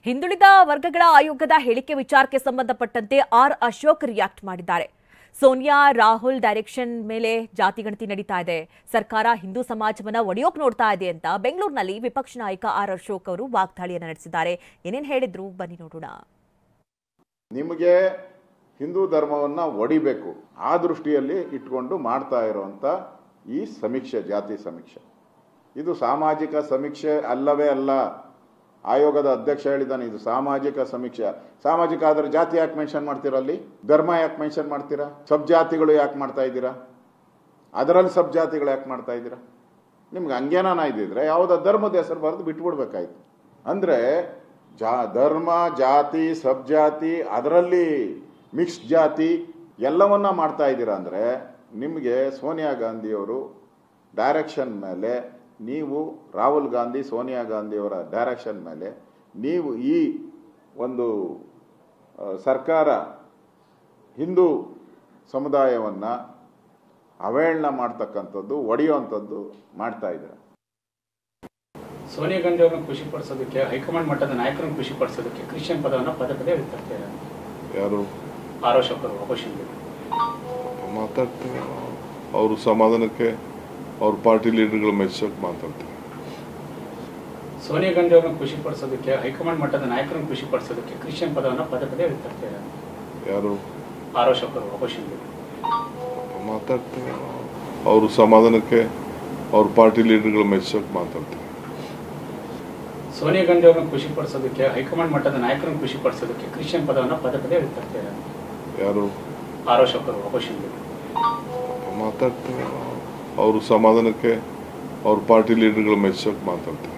ಹಿಂದುಳಿದ ವರ್ಗಗಳ ಆಯೋಗದ ಹೇಳಿಕೆ ವಿಚಾರಕ್ಕೆ ಸಂಬಂಧಪಟ್ಟಂತೆ ಆರ್ ಅಶೋಕ್ ರಿಯಾಕ್ಟ್ ಮಾಡಿದ್ದಾರೆ. ಸೋನಿಯಾ ರಾಹುಲ್ ಡೈರೆಕ್ಷನ್ ಮೇಲೆ ಜಾತಿ ಗಣತಿ ನಡೀತಾ ಇದೆ, ಸರ್ಕಾರ ಹಿಂದೂ ಸಮಾಜವನ್ನ ಒಡೆಯೋಕ್ ನೋಡ್ತಾ ಇದೆ ಅಂತ ಬೆಂಗಳೂರಿನಲ್ಲಿ ವಿಪಕ್ಷ ನಾಯಕ ಆರ್ ಅಶೋಕ್ ಅವರು ವಾಗ್ದಾಳಿಯನ್ನು ನಡೆಸಿದ್ದಾರೆ. ಏನೇನು ಹೇಳಿದ್ರು ಬನ್ನಿ ನೋಡೋಣ. ನಿಮಗೆ ಹಿಂದೂ ಧರ್ಮವನ್ನ ಒಡಿಬೇಕು ಆ ದೃಷ್ಟಿಯಲ್ಲಿ ಇಟ್ಕೊಂಡು ಮಾಡ್ತಾ ಇರುವಂತ ಈ ಸಮೀಕ್ಷೆ, ಜಾತಿ ಸಮೀಕ್ಷೆ, ಇದು ಸಾಮಾಜಿಕ ಸಮೀಕ್ಷೆ ಅಲ್ಲವೇ ಅಲ್ಲ. ಆಯೋಗದ ಅಧ್ಯಕ್ಷ ಹೇಳಿದ್ದಾನೆ ಇದು ಸಾಮಾಜಿಕ ಸಮೀಕ್ಷೆ. ಸಾಮಾಜಿಕ ಆದ್ರೆ ಜಾತಿ ಯಾಕೆ ಮೆನ್ಷನ್ ಮಾಡ್ತೀರಾ? ಅಲ್ಲಿ ಧರ್ಮ ಯಾಕೆ ಮೆನ್ಷನ್ ಮಾಡ್ತೀರಾ? ಸಬ್ ಜಾತಿಗಳು ಯಾಕೆ ಮಾಡ್ತಾ ಇದ್ದೀರಾ? ಅದರಲ್ಲಿ ಸಬ್ ಜಾತಿಗಳು ಯಾಕೆ ಮಾಡ್ತಾ ಇದ್ದೀರಾ? ನಿಮ್ಗೆ ಹಂಗೇನಾನ ಇದ್ದಿದ್ರೆ ಯಾವುದೋ ಧರ್ಮದ ಹೆಸರು ಬರೆದು ಬಿಟ್ಬಿಡ್ಬೇಕಾಯ್ತು. ಅಂದ್ರೆ ಧರ್ಮ, ಜಾತಿ, ಸಬ್ ಜಾತಿ, ಅದರಲ್ಲಿ ಮಿಕ್ಸ್ಡ್ ಜಾತಿ ಎಲ್ಲವನ್ನ ಮಾಡ್ತಾ ಇದ್ದೀರಾ ಅಂದ್ರೆ ನಿಮಗೆ ಸೋನಿಯಾ ಗಾಂಧಿಯವರು ಡೈರೆಕ್ಷನ್ ಮೇಲೆ, ನೀವು ರಾಹುಲ್ ಗಾಂಧಿ, ಸೋನಿಯಾ ಗಾಂಧಿಯವರ ಡೈರೆಕ್ಷನ್ ಮೇಲೆ ನೀವು ಈ ಒಂದು ಸರ್ಕಾರ ಹಿಂದೂ ಸಮುದಾಯವನ್ನ ಅವಹೇಳನ ಮಾಡ್ತಕ್ಕಂಥದ್ದು, ಒಡೆಯುವಂಥದ್ದು ಮಾಡ್ತಾ ಇದ್ದಾರೆ. ಸೋನಿಯಾ ಗಾಂಧಿ ಅವರನ್ನು ಖುಷಿಪಡಿಸೋದಕ್ಕೆ, ಹೈಕಮಾಂಡ್ ಮಟ್ಟದ ನಾಯಕರನ್ನು ಖುಷಿಪಡಿಸೋದಕ್ಕೆ ಕ್ರಿಶ್ಚಿಯನ್ ಪದವನ್ನು ಪದೇ ಪದೇ ಹೇಳ್ತಾರೆ. ಯಾರು? ಆರ್ ಅಶೋಕ್ ಅವರು ಅಪೋಸಿಷನ್ ಮಾತಾಡ್ತಾರೆ. ಅವರು ಸಮಾಧಾನಕ್ಕೆ ಅವ್ರ ಪಾರ್ಟಿ ಲೀಡರ್ಗಳು ಮೆಚ್ಚೋಕೆ ಮಾತಾಡ್ತಾರೆ. ಸೋನಿಯಾ ಗಾಂಧಿ ಅವರನ್ನು ಖುಷಿಪಡಿಸೋದಕ್ಕೆ, ಹೈಕಮಾಂಡ್ ಮಟ್ಟದ ನಾಯಕರನ್ನು ಖುಷಿಪಡಿಸೋದಕ್ಕೆ ಕ್ರಿಶ್ಚಿಯನ್ ಪದವನ್ನು ಪದೇ ಪದೇ ಹೇಳ್ತಾರೆ. ಯಾರು? ಆರ್ ಅಶೋಕ್ ಅವರು ಅಪೋಸಿಷನ್ ಮಾತಾಡ್ತಾರೆ. ಅವರು ಸಮಾಧಾನಕ್ಕೆ ಅವ್ರ ಪಾರ್ಟಿ ಲೀಡರ್ಗಳು ಮೆಚ್ಚೋಕೆ ಮಾತಾಡ್ತಾರೆ. ಸೋನಿಯಾ ಗಾಂಧಿ ಅವರನ್ನು ಖುಷಿಪಡಿಸೋದಕ್ಕೆ, ಹೈಕಮಾಂಡ್ ಮಟ್ಟದ ನಾಯಕರನ್ನು ಖುಷಿಪಡಿಸೋದಕ್ಕೆ ಕ್ರಿಶ್ಚಿಯನ್ ಪದವನ್ನು ಪದೇ ಪದೇ ಹೇಳ್ತಾರೆ. ಯಾರು? ಆರ್ ಅಶೋಕ್ ಅವರು ಅಪೋಸಿಷನ್ ಮಾತಾಡ್ತಾರೆ. ಅವರು ಸಮಾಧಾನಕ್ಕೆ ಅವ್ರ ಪಾರ್ಟಿ ಲೀಡರ್ಗಳು ಮೆಚ್ಚೋಕೆ ಮಾತಾಡ್ತಾರೆ.